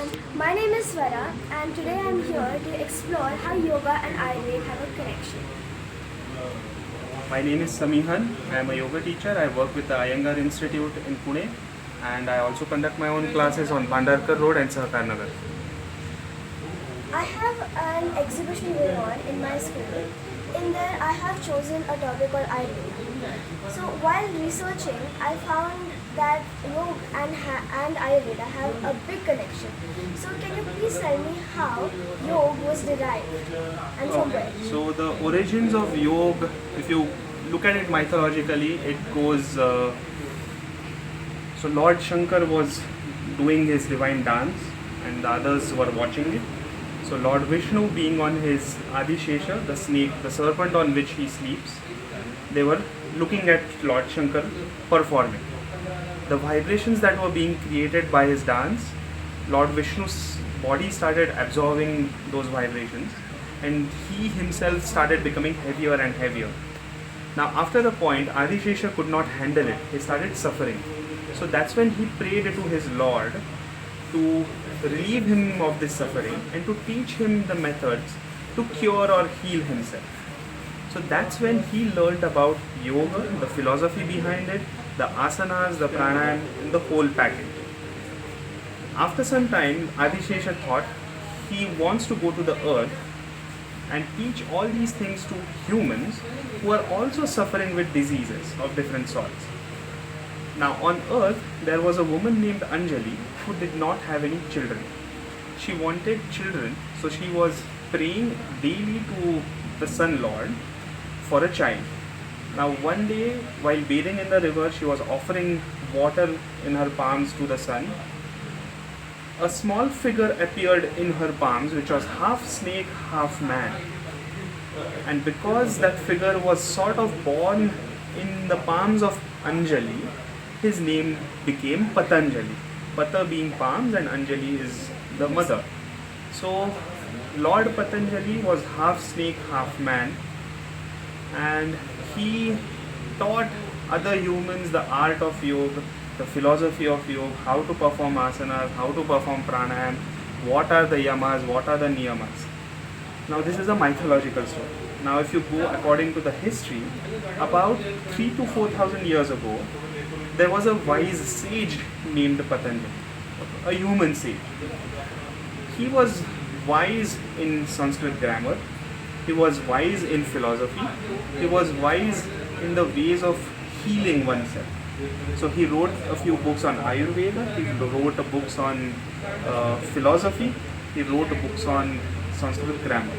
everyone, my name is Swara and today I am here to explore how yoga and Ayurveda have a connection. My name is Sameehan. I am a yoga teacher. I work with the Iyengar Institute in Pune and I also conduct my own classes on Bhandarkar Road and Sahakar Nagar. I have an exhibition going on in my school. In there I have chosen a topic called Ayurveda. So while researching, I found that yoga and Ayurveda have a big connection. So can you please tell me how yoga was derived and from where? So the origins of yoga, if you look at it mythologically, it goes. So Lord Shankar was doing his divine dance, and the others were watching it. So Lord Vishnu, being on his Adishesha, the snake, the serpent on which he sleeps, they were looking at Lord Shankar performing. The vibrations that were being created by his dance, Lord Vishnu's body started absorbing those vibrations and he himself started becoming heavier and heavier. Now after the point, Adishesha could not handle it. He started suffering. So that's when he prayed to his Lord to relieve him of this suffering and to teach him the methods to cure or heal himself. So that's when he learned about yoga, the philosophy behind it, the asanas, the pranayam, and the whole package. After some time, Adishesha thought he wants to go to the earth and teach all these things to humans who are also suffering with diseases of different sorts. Now on earth, there was a woman named Anjali who did not have any children. She wanted children, so she was praying daily to the Sun Lord for a child. Now one day, while bathing in the river, she was offering water in her palms to the sun. A small figure appeared in her palms, which was half snake, half man. And because that figure was sort of born in the palms of Anjali, his name became Patanjali. Pata being palms and Anjali is the mother. So Lord Patanjali was half snake, half man, and he taught other humans the art of yoga, the philosophy of yoga, how to perform asanas, how to perform pranayam, what are the yamas, what are the niyamas. Now this is a mythological story. Now if you go according to the history, about 3 to 4,000 years ago, there was a wise sage named Patanjali, a human sage. He was wise in Sanskrit grammar, he was wise in philosophy, he was wise in the ways of healing oneself. So he wrote a few books on Ayurveda, he wrote books on philosophy, he wrote books on Sanskrit grammar.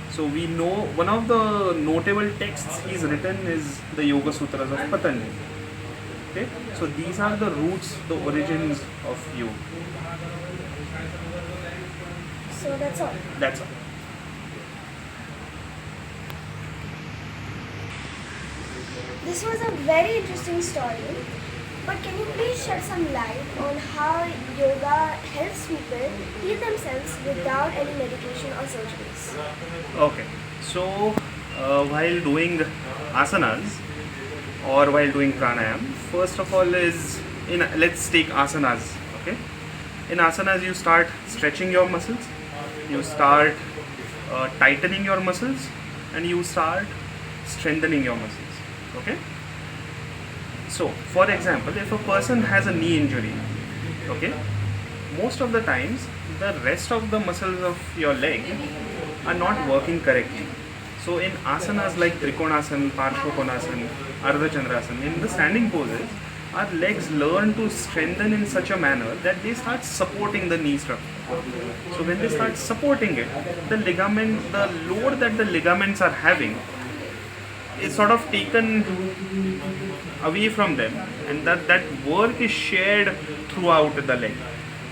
So we know one of the notable texts he's written is the Yoga Sutras of Patanjali. Okay? So these are the roots, the origins of yoga. So that's all. That's all. This was a very interesting story, but can you please shed some light on how yoga helps people heal themselves without any medication or surgeries? Okay. So while doing asanas or while doing pranayam, first of all let's take asanas. Okay. In asanas, you start stretching your muscles, you start tightening your muscles, and you start strengthening your muscles. Okay. So for example, if a person has a knee injury, okay, most of the times the rest of the muscles of your leg are not working correctly. So in asanas like Trikonasana, Parshvakonasana, Ardha Chandrasana, in the standing poses, our legs learn to strengthen in such a manner that they start supporting the knee structure. So when they start supporting it, the load that the ligaments are having is sort of taken away from them, and that work is shared throughout the leg.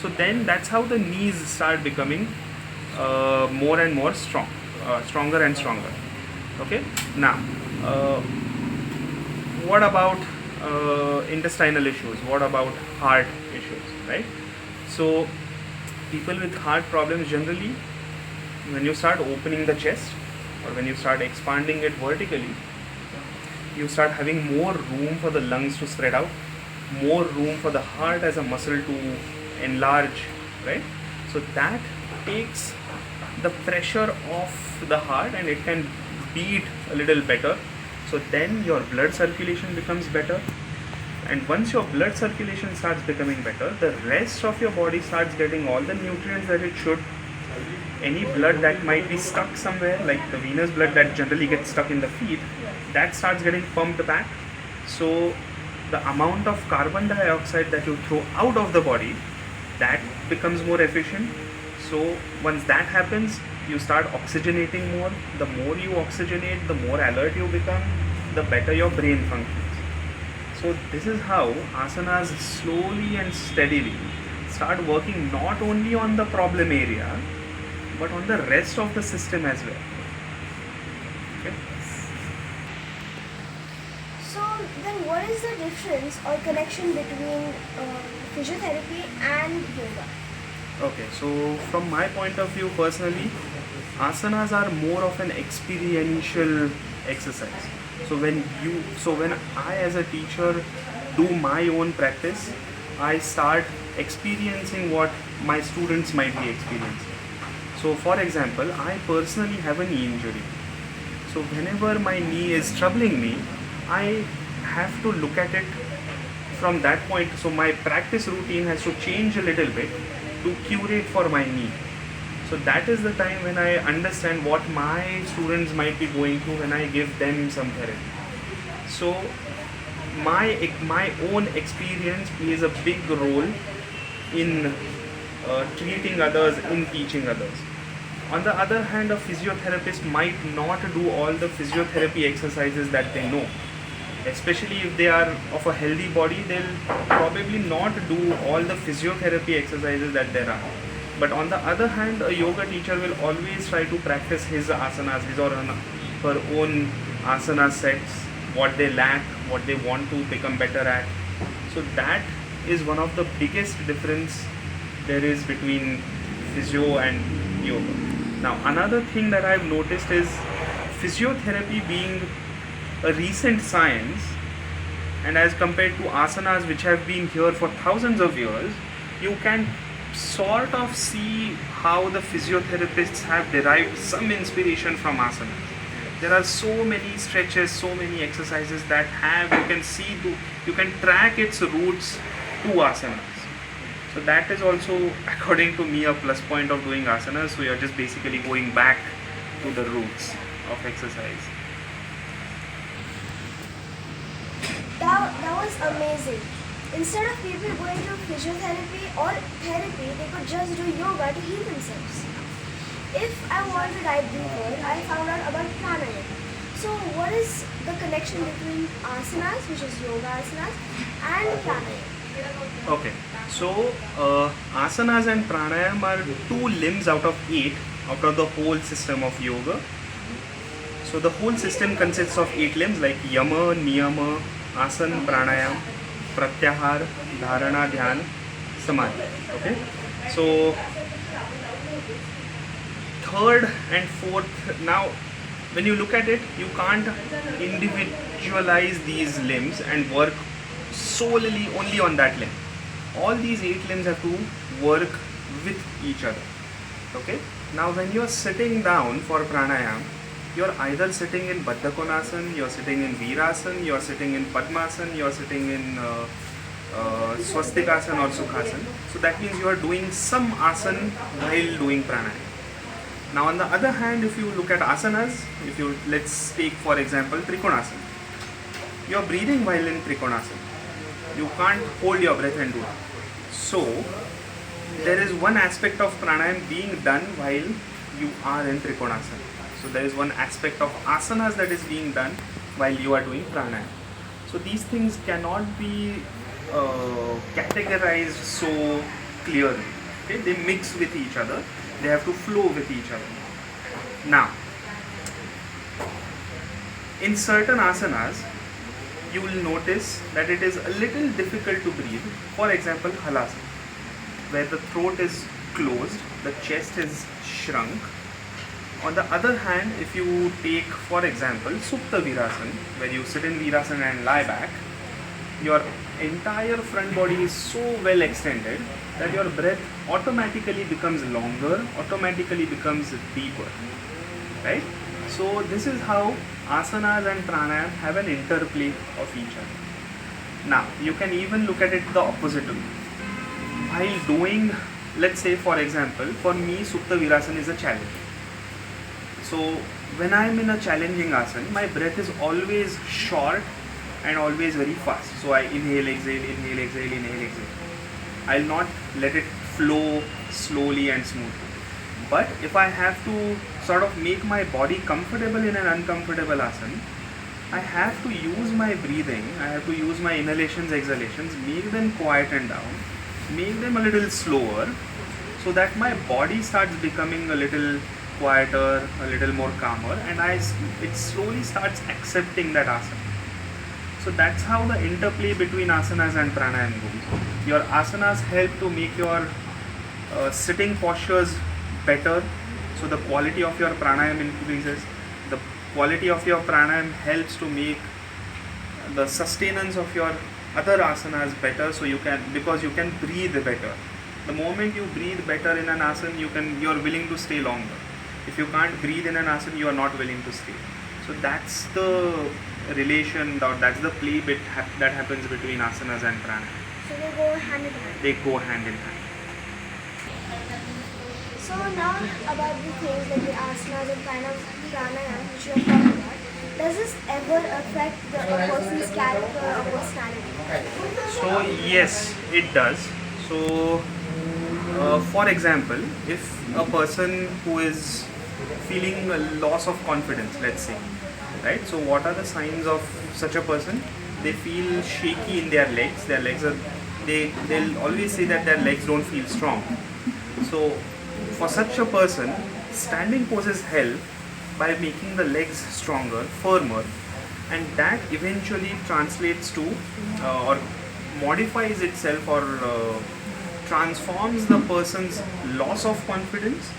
So then that's how the knees start becoming more and more stronger and stronger. Okay. Now what about intestinal issues? What about heart issues? Right. So people with heart problems, generally when you start opening the chest or when you start expanding it vertically, you start having more room for the lungs to spread out, more room for the heart as a muscle to enlarge, right? So that takes the pressure off the heart and it can beat a little better. So then your blood circulation becomes better. And once your blood circulation starts becoming better, the rest of your body starts getting all the nutrients that it should. Any blood that might be stuck somewhere, like the venous blood that generally gets stuck in the feet, that starts getting pumped back. So the amount of carbon dioxide that you throw out of the body, that becomes more efficient. So once that happens, you start oxygenating more. The more you oxygenate, the more alert you become, the better your brain functions. So this is how asanas slowly and steadily start working not only on the problem area, but on the rest of the system as well. Okay? So then what is the difference or connection between physiotherapy and yoga? Okay, so from my point of view personally, asanas are more of an experiential exercise. So when I as a teacher do my own practice, I start experiencing what my students might be experiencing. So for example, I personally have a knee injury. So whenever my knee is troubling me, I have to look at it from that point. So my practice routine has to change a little bit to curate for my knee. So that is the time when I understand what my students might be going through when I give them some therapy. So my own experience plays a big role in treating others, in teaching others. On the other hand, a physiotherapist might not do all the physiotherapy exercises that they know. Especially if they are of a healthy body, they'll probably not do all the physiotherapy exercises that there are. But on the other hand, a yoga teacher will always try to practice his asanas, his or her own asana sets, what they lack, what they want to become better at. So that is one of the biggest difference there is between physio and yoga. Now another thing that I've noticed is physiotherapy being a recent science, and as compared to asanas which have been here for thousands of years, you can sort of see how the physiotherapists have derived some inspiration from asanas. There are so many stretches, so many exercises that you can track its roots to asanas. So that is also, according to me, a plus point of doing asanas. So you're just basically going back to the roots of exercise. That was amazing. Instead of people going to physiotherapy or therapy, they could just do yoga to heal themselves. If I want to dive deeper, I found out about pranayama. So what is the connection between asanas, which is yoga asanas, and pranayama? Okay, so asanas and pranayama are 2 limbs out of 8 out of the whole system of yoga. So the whole system consists of 8 limbs like yama, niyama, asan, pranayam, pratyahar, dharana, dhyan, samadhi. Okay, so third and fourth, now when you look at it, you can't individualize these limbs and work solely only on that limb. All these 8 limbs have to work with each other. Okay, now when you're sitting down for pranayam, you're either sitting in Baddha Konasana, you're sitting in Virasana, you're sitting in Padmasana, you're sitting in Swastikasana or Sukhasana. So that means you are doing some asana while doing pranayam. Now on the other hand, if you look at asanas, let's take for example Trikonasana. You're breathing while in Trikonasana. You can't hold your breath and do it. So there is one aspect of pranayam being done while you are in Trikonasana. So there is one aspect of asanas that is being done while you are doing pranayam. So these things cannot be categorized so clearly. Okay? They mix with each other. They have to flow with each other. Now, in certain asanas, you will notice that it is a little difficult to breathe. For example, halasana, where the throat is closed, the chest is shrunk. On the other hand, if you take, for example, Supta Virasana, where you sit in Virasana and lie back, your entire front body is so well extended that your breath automatically becomes longer, automatically becomes deeper, right? So this is how asanas and pranayam have an interplay of each other. Now you can even look at it the opposite way. While doing, let's say for example, for me Supta Virasana is a challenge. So when I am in a challenging asana, my breath is always short and always very fast. So I inhale, exhale, inhale, exhale, inhale, exhale. I'll not let it flow slowly and smoothly. But if I have to sort of make my body comfortable in an uncomfortable asana, I have to use my breathing, I have to use my inhalations, exhalations, make them quieten down, make them a little slower, so that my body starts becoming a little quieter, a little more calmer, and it slowly starts accepting that asana. So that's how the interplay between asanas and pranayam goes. Your asanas help to make your sitting postures better, so the quality of your pranayam increases. The quality of your pranayam helps to make the sustenance of your other asanas better, so because you can breathe better. The moment you breathe better in an asana, you are willing to stay longer. If you can't breathe in an asana, you are not willing to stay. So that's the relation, or that's the play that happens between asanas and pranayam. So they go hand in hand. They go hand in hand. So now about the things like the asanas and pranayam which you have talked about, does this ever affect a person's character or personality? So yes, it does. So for example, if a person who is feeling a loss of confidence, let's say, right? So what are the signs of such a person? They feel shaky in their legs. Their legs are, they'll always say that their legs don't feel strong. So for such a person, standing poses help by making the legs stronger, firmer, and that eventually translates to or modifies itself or transforms the person's loss of confidence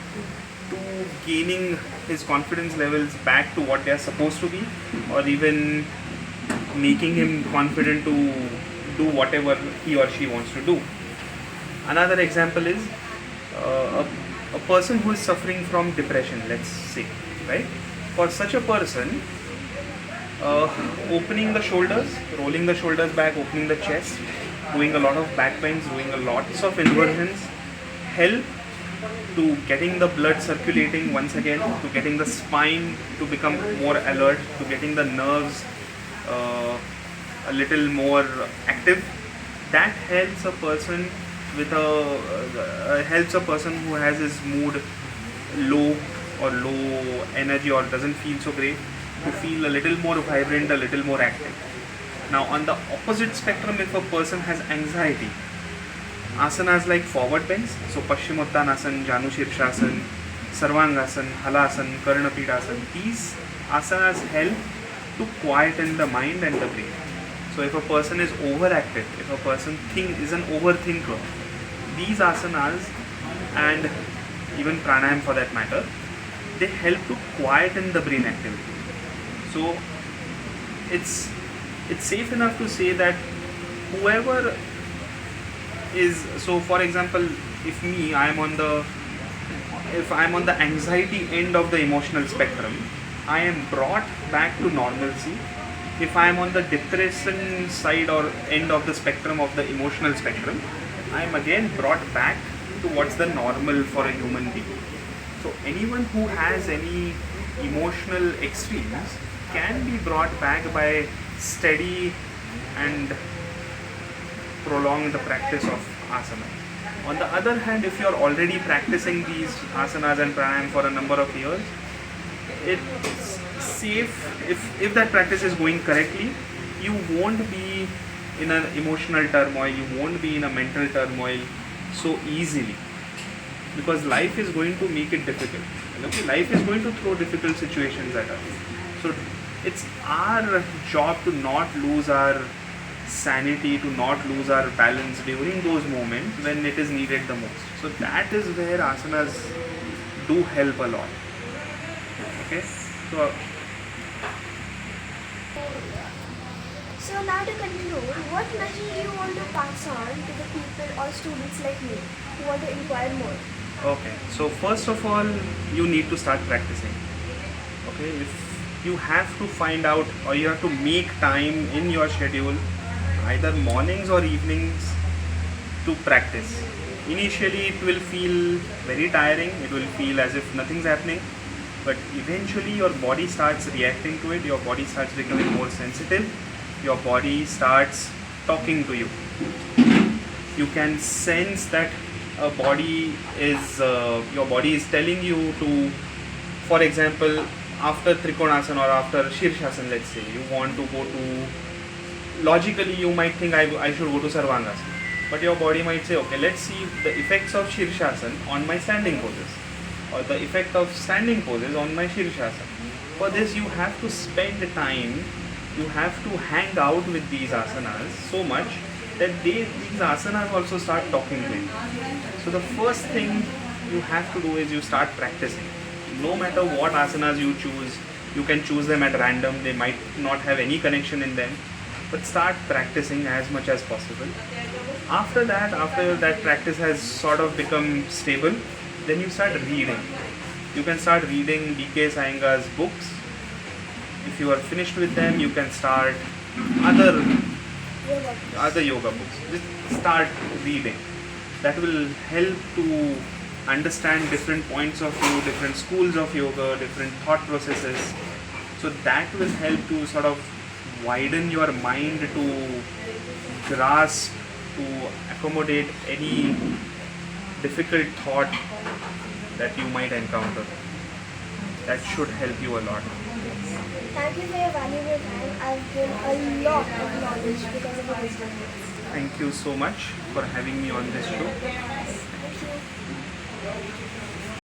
to gaining his confidence levels back to what they are supposed to be, or even making him confident to do whatever he or she wants to do. Another example is a person who is suffering from depression, let's say, right? For such a person, opening the shoulders, rolling the shoulders back, opening the chest, doing a lot of back bends, doing a lots of inversions help to getting the blood circulating once again, to getting the spine to become more alert, to getting the nerves a little more active. That helps a person helps a person who has his mood low or low energy or doesn't feel so great to feel a little more vibrant, a little more active. Now on the opposite spectrum, if a person has anxiety, asanas like forward bends, so Paschimottanasana, Janu Shirshasana, Sarvangasana, Halasana, Karnapidasana, these asanas help to quieten the mind and the brain. So if a person is overactive, if a person is an overthinker, these asanas and even pranayam for that matter, they help to quieten the brain activity. So it's safe enough to say that whoever is, so for example, if I am on the anxiety end of the emotional spectrum, I am brought back to normalcy. If I am on the depression side or end of the spectrum of the emotional spectrum, I am again brought back to what's the normal for a human being. So anyone who has any emotional extremes can be brought back by steady and prolonged practice of asana. On the other hand, if you are already practicing these asanas and pranayam for a number of years, it's safe, if that practice is going correctly, you won't be in an emotional turmoil, you won't be in a mental turmoil so easily, because life is going to make it difficult. Okay? Life is going to throw difficult situations at us. So it's our job to not lose our sanity, to not lose our balance during those moments when it is needed the most. So that is where asanas do help a lot. Okay, so So now to conclude, what message do you want to pass on to the people or students like me who want to inquire more? Okay, so first of all, you need to start practicing. Okay, if you have to find out or you have to make time in your schedule, either mornings or evenings, to practice. Initially, it will feel very tiring, it will feel as if nothing's happening, but eventually, your body starts reacting to it, your body starts becoming more sensitive, your body starts talking to you. You can sense that a body is your body is telling you to, for example, after trikonasana or after shirshasana, let's say you want to go to, logically you might think I should go to sarvangasana, but your body might say, okay, let's see the effects of shirshasana on my standing poses, or the effect of standing poses on my shirshasana. For this you have to spend time, you have to hang out with these asanas so much that these asanas also start talking to you. So the first thing you have to do is you start practicing. No matter what asanas you choose, you can choose them at random, they might not have any connection in them, but start practicing as much as possible. After that practice has sort of become stable, then you start reading. You can start reading D.K. Iyengar's books. If you are finished with them, you can start other yoga books. Just start reading. That will help to understand different points of view, different schools of yoga, different thought processes. So that will help to sort of widen your mind to grasp, to accommodate any difficult thought that you might encounter. That should help you a lot. Thank you for your valuable time. I've gained a lot of knowledge because of your wisdom. Thank you so much for having me on this show.